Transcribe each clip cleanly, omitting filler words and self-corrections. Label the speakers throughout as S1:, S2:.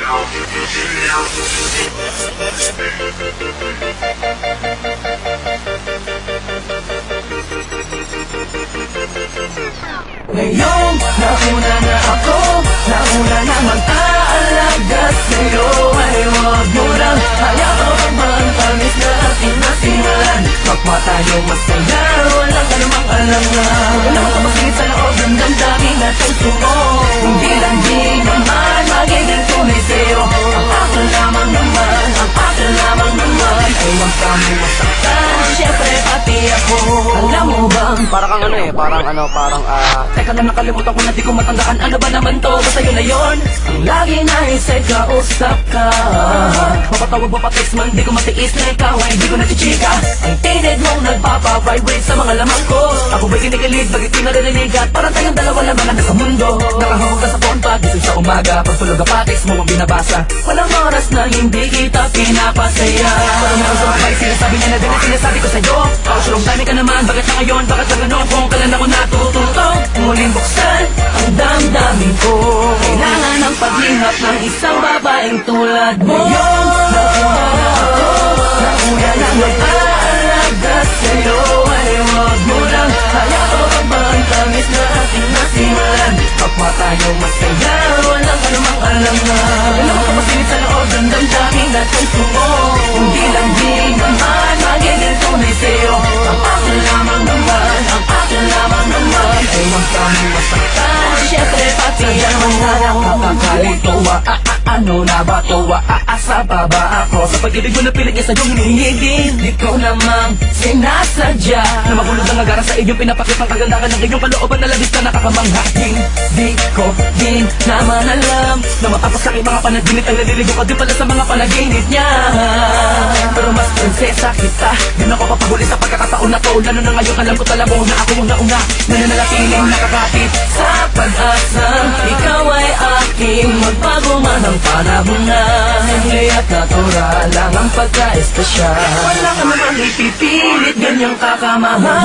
S1: Ngayong nauna na ako, nauna na mag-aalaga sa'yo, ay huwag mo lang hayaan magtamis na ating nasimulan. Kapwa tayo masaya, walang anumang alangan. Walang kamasingit sa loob ng damdamin at puso mo. Hindi lang di naman magiging tunay sa'yo. Ang akin lamang naman, ang akin lamang naman, ay huwag kami masaktan, syempre pati ako. Alam mo bang,
S2: Parang parang
S1: teka lang, nakalimutan ko na di ko matandaan. Ano ba naman to? Basta yun na yun. Ang lagi naisip kausap ka, mapatawag mo pa text man, di ko matiis na ikaw ay di ko nachichika. Ang tinid mong nagpapa-vibrate sa mga lamang ko. Ako ba'y kinikilig, bakit di naririnig? At parang tayong dalawa lang na sa mundo. Nakahawag ka sa phone pag gising sa umaga, pagtulog ka text mo ang binabasa. Walang oras na hindi kita pinapasaya. Parang meron sa mga bike, sinasabi niya na din na sinasabi ko sa'yo. Long time ka naman, bakit na ngayon? Bakit na gano'n? Kung kailan ako natututo muling buksan ang damdamin ko. Kailangan ng paglihap ng isang babaeng tulad mo. Ngayon, nauna na mag-aalaga sa'yo, ay huwag mo lang hayaan ang tamis na ating nasimulan. Kapwa tayo masaya, walang anumang alangan. Walang kamasingit sa loob ng damdamin at puso mo. Hindi lang di naman magiging tunay sa'yo. Ang akin lamang naman, ang akin lamang naman, ay huwag kami masaktan, syempre pati ako. Nakakakalito, ano na ba to? Aasa pa ba ako? Sa pag-ibig mo na piling isa yung hinihigin, di ko namang sinasadya na magulog ang agara sa iyong pinapakitang kagandahan ng iyong kalooban na labis na nakakamanghating. Di ko din naman alam na matapos sa aking mga panaginip ay naliligo ka din pala sa mga panaginip niya. Pero mas prinsesa kita, din ako papahuli sa pagkakataon na to. Lalo na ngayon alam ko talaga na ako yung nauna na nananatiling nakakapit sa pag-asa. Ikaw ay aking magbago man ang panahon na hindi at natural lang ang pagka-espesyal. Wala ka naman ipipilit, ganyang kakamahal.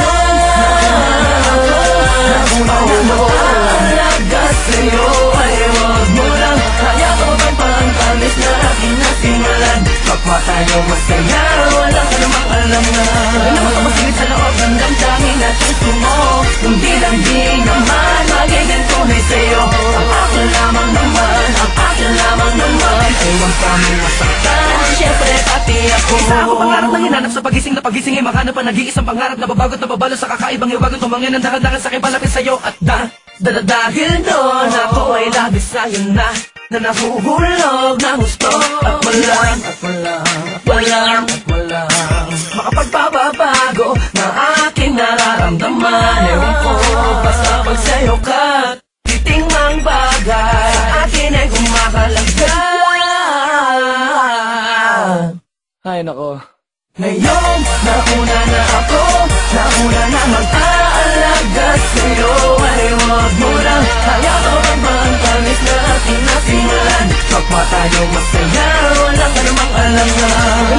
S1: Nauna na mag-aalaga sa'yo, ay huwag mo lang hayaan ang tamis na aking nasimulan. Kapwa tayo masaya, walang anumang alangan. Walang kamasingit sa loob ng damdamin at puso mo. Hindi lang di naman magiging tunay sa'yo. Ang akin lamang naman, ang akin lamang naman, ay huwag kami masaktan, syempre pati ako. Isa ako pangarap na hinanap sa pagising na pagising ay makahanap pa nag-iisang pangarap na babagot na babalo sa kakaibang iwagan. Tumangin ang dahan-dahan sa aking palapit sa'yo at dahil doon ako ay labis sa'yo na nahuhulog ng gusto. At walang makapagpapabago na aking nararamdaman. Ewan ko, basta pag sa'yo ka titing mang bagay, akin ay kumakalaga.
S2: ay nako.
S1: Ngayon, nauna na ako, nauna na mag-aalaga sa'yo, ay huwag mo lang hayaan ang tamis na ating nasimulan. Kapwa tayo masaya, walang anumang alangan.